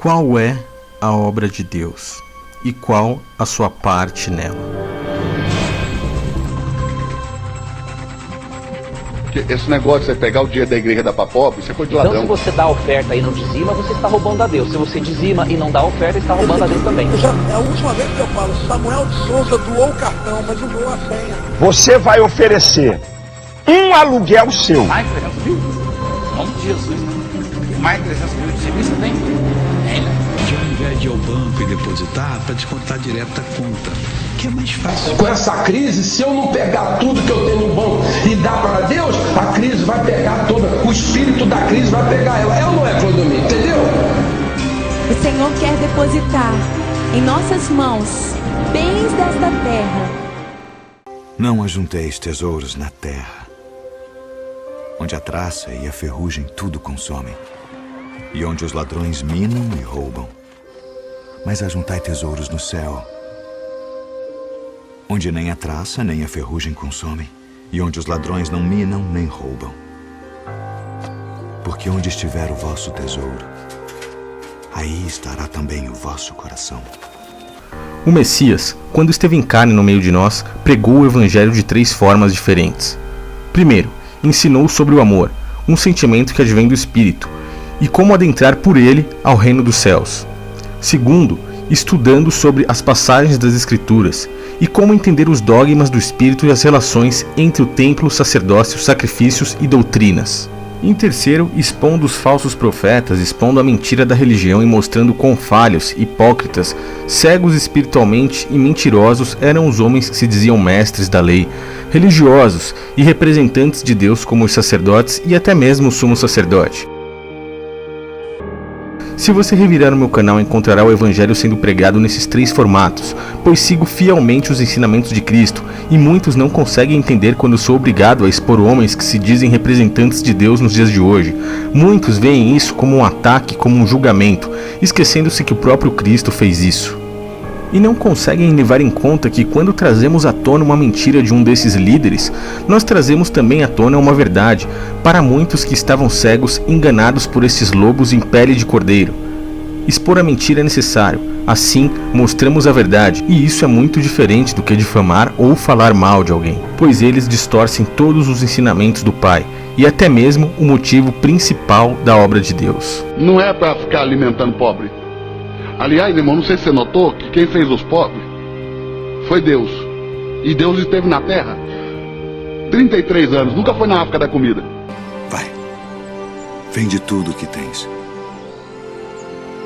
Qual é a obra de Deus e qual a sua parte nela? Esse negócio de você pegar o dinheiro da igreja e dar pra pobre, isso é coisa de ladrão. Então, se você dá a oferta e não dizima, você está roubando a Deus. Se você dizima e não dá a oferta, está roubando a Deus também. É a última vez que eu falo, Samuel de Souza doou o cartão, mas não doou a senha. Você vai oferecer um aluguel seu. Mais 300 mil? Em nome de Jesus. Mais 300 mil de serviço tem? Que ao invés de ir ao banco e depositar, para descontar direto da conta, que é mais fácil. Com essa crise, se eu não pegar tudo que eu tenho no banco e dar para Deus, a crise vai pegar toda, o espírito da crise vai pegar ela. É ou não é, Clodomir? Entendeu? O Senhor quer depositar em nossas mãos bens desta terra. Não ajunteis tesouros na terra, onde a traça e a ferrugem tudo consomem, e onde os ladrões minam e roubam. Mas ajuntai tesouros no céu, onde nem a traça nem a ferrugem consomem, e onde os ladrões não minam nem roubam. Porque onde estiver o vosso tesouro, aí estará também o vosso coração. O Messias, quando esteve em carne no meio de nós, pregou o Evangelho de 3 formas diferentes. Primeiro, ensinou sobre o amor, um sentimento que advém do Espírito, e como adentrar por ele ao reino dos céus. Segundo, estudando sobre as passagens das Escrituras e como entender os dogmas do Espírito e as relações entre o templo, sacerdócio, sacrifícios e doutrinas. Em terceiro, expondo os falsos profetas, expondo a mentira da religião e mostrando quão falhos, hipócritas, cegos espiritualmente e mentirosos eram os homens que se diziam mestres da lei, religiosos e representantes de Deus como os sacerdotes e até mesmo o sumo sacerdote. Se você revirar o meu canal, encontrará o Evangelho sendo pregado nesses 3 formatos, pois sigo fielmente os ensinamentos de Cristo, e muitos não conseguem entender quando sou obrigado a expor homens que se dizem representantes de Deus nos dias de hoje. Muitos veem isso como um ataque, como um julgamento, esquecendo-se que o próprio Cristo fez isso. E não conseguem levar em conta que quando trazemos à tona uma mentira de um desses líderes, nós trazemos também à tona uma verdade, para muitos que estavam cegos, enganados por esses lobos em pele de cordeiro. Expor a mentira é necessário, assim mostramos a verdade, e isso é muito diferente do que difamar ou falar mal de alguém, pois eles distorcem todos os ensinamentos do Pai, e até mesmo o motivo principal da obra de Deus. Não é para ficar alimentando pobre. Aliás, irmão, não sei se você notou que quem fez os pobres foi Deus. E Deus esteve na terra 33 anos, nunca foi na África da comida. Vai, vende tudo o que tens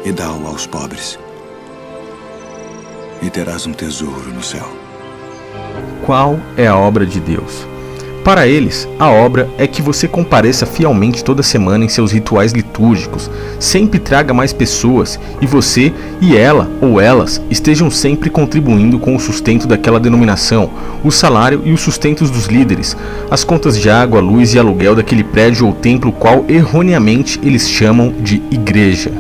e dá-o aos pobres, e terás um tesouro no céu. Qual é a obra de Deus? Para eles, a obra é que você compareça fielmente toda semana em seus rituais litúrgicos, sempre traga mais pessoas e você e ela ou elas estejam sempre contribuindo com o sustento daquela denominação, o salário e os sustentos dos líderes, as contas de água, luz e aluguel daquele prédio ou templo qual erroneamente eles chamam de igreja.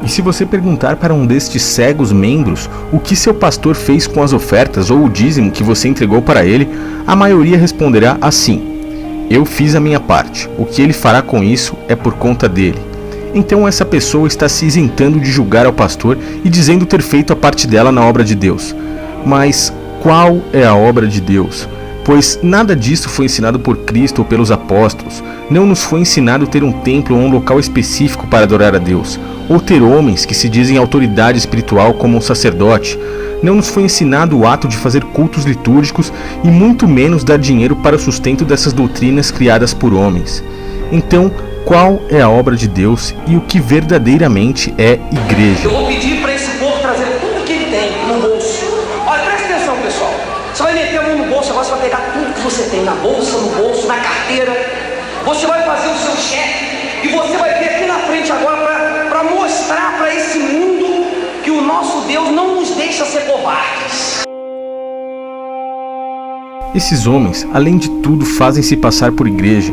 E se você perguntar para um destes cegos membros o que seu pastor fez com as ofertas ou o dízimo que você entregou para ele, a maioria responderá assim: eu fiz a minha parte, o que ele fará com isso é por conta dele. Então essa pessoa está se isentando de julgar ao pastor e dizendo ter feito a parte dela na obra de Deus. Mas qual é a obra de Deus? Pois nada disso foi ensinado por Cristo ou pelos apóstolos. Não nos foi ensinado ter um templo ou um local específico para adorar a Deus, ou ter homens que se dizem autoridade espiritual como um sacerdote. Não nos foi ensinado o ato de fazer cultos litúrgicos e muito menos dar dinheiro para o sustento dessas doutrinas criadas por homens. Então, qual é a obra de Deus e o que verdadeiramente é igreja? Eu vou pedir para esse povo trazer tudo que ele tem no bolso. Olha, presta atenção, pessoal. Você vai meter a mão no bolso, agora você vai pegar tudo que você tem na bolsa, no bolso, na carteira. Você vai fazer o seu cheque e você vai vir aqui na frente agora para mostrar para esse mundo que o nosso Deus não nos deixa ser covardes. Esses homens, além de tudo, fazem-se passar por igreja,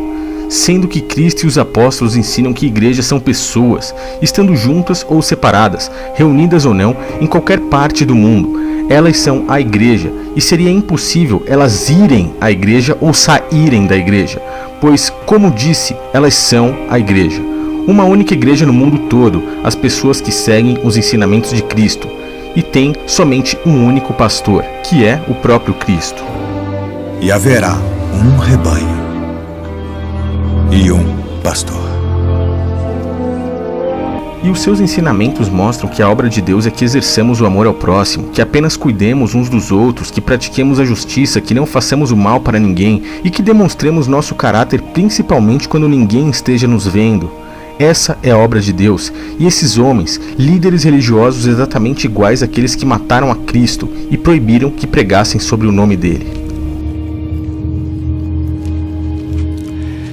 sendo que Cristo e os apóstolos ensinam que igrejas são pessoas, estando juntas ou separadas, reunidas ou não, em qualquer parte do mundo. Elas são a igreja, e seria impossível elas irem à igreja ou saírem da igreja, pois, como disse, elas são a igreja. uma única igreja no mundo todo, as pessoas que seguem os ensinamentos de Cristo, e tem somente um único pastor, que é o próprio Cristo. E haverá um rebanho e um pastor. E os seus ensinamentos mostram que a obra de Deus é que exerçamos o amor ao próximo, que apenas cuidemos uns dos outros, que pratiquemos a justiça, que não façamos o mal para ninguém e que demonstremos nosso caráter principalmente quando ninguém esteja nos vendo. Essa é a obra de Deus, e esses homens, líderes religiosos exatamente iguais àqueles que mataram a Cristo e proibiram que pregassem sobre o nome dele.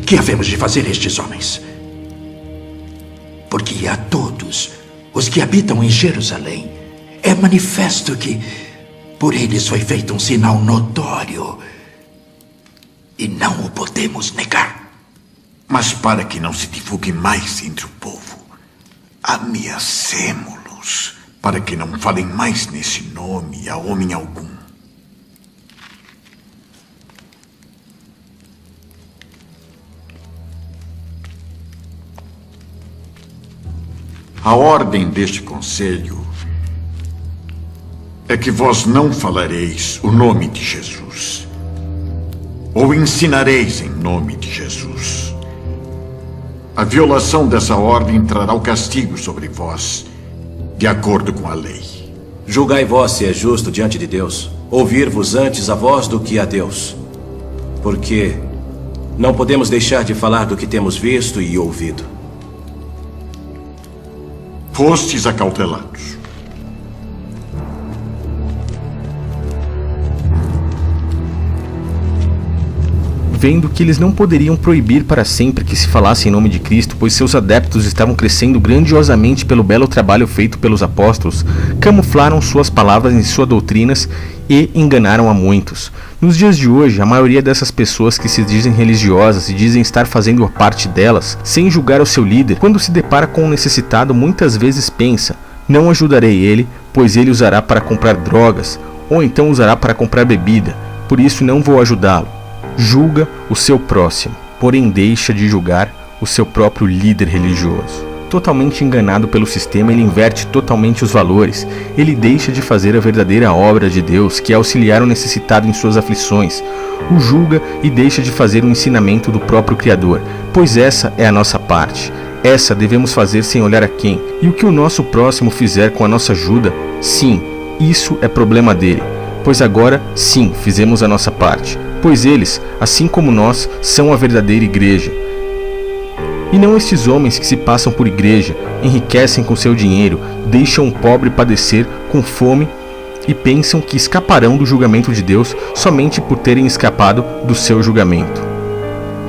Que havemos de fazer estes homens? Porque a todos os que habitam em Jerusalém é manifesto que por eles foi feito um sinal notório e não o podemos negar. Mas para que não se divulgue mais entre o povo, ameacemo-los para que não falem mais nesse nome a homem algum. A ordem deste conselho é que vós não falareis o nome de Jesus, ou ensinareis em nome de Jesus. A violação dessa ordem trará o castigo sobre vós, de acordo com a lei. Julgai vós se é justo diante de Deus, ouvir-vos antes a vós do que a Deus. Porque não podemos deixar de falar do que temos visto e ouvido. Fostes acautelados. Vendo que eles não poderiam proibir para sempre que se falasse em nome de Cristo, pois seus adeptos estavam crescendo grandiosamente pelo belo trabalho feito pelos apóstolos, camuflaram suas palavras em suas doutrinas e enganaram a muitos. Nos dias de hoje, a maioria dessas pessoas que se dizem religiosas e dizem estar fazendo a parte delas, sem julgar o seu líder, quando se depara com um necessitado, muitas vezes pensa: não ajudarei ele, pois ele usará para comprar drogas, ou então usará para comprar bebida, por isso não vou ajudá-lo. Julga o seu próximo, porém deixa de julgar o seu próprio líder religioso. Totalmente enganado pelo sistema, ele inverte totalmente os valores. Ele deixa de fazer a verdadeira obra de Deus, que é auxiliar o necessitado em suas aflições. O julga e deixa de fazer o ensinamento do próprio Criador, pois essa é a nossa parte. Essa devemos fazer sem olhar a quem. E o que o nosso próximo fizer com a nossa ajuda, sim, isso é problema dele. Pois agora, sim, fizemos a nossa parte. Pois eles, assim como nós, são a verdadeira igreja. E não estes homens que se passam por igreja, enriquecem com seu dinheiro, deixam o pobre padecer com fome e pensam que escaparão do julgamento de Deus somente por terem escapado do seu julgamento.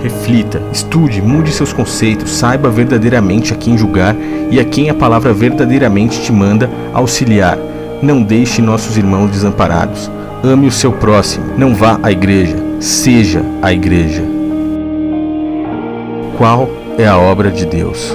Reflita, estude, mude seus conceitos, saiba verdadeiramente a quem julgar e a quem a palavra verdadeiramente te manda auxiliar. Não deixe nossos irmãos desamparados. Ame o seu próximo, não vá à igreja, seja a igreja. Qual é a obra de Deus?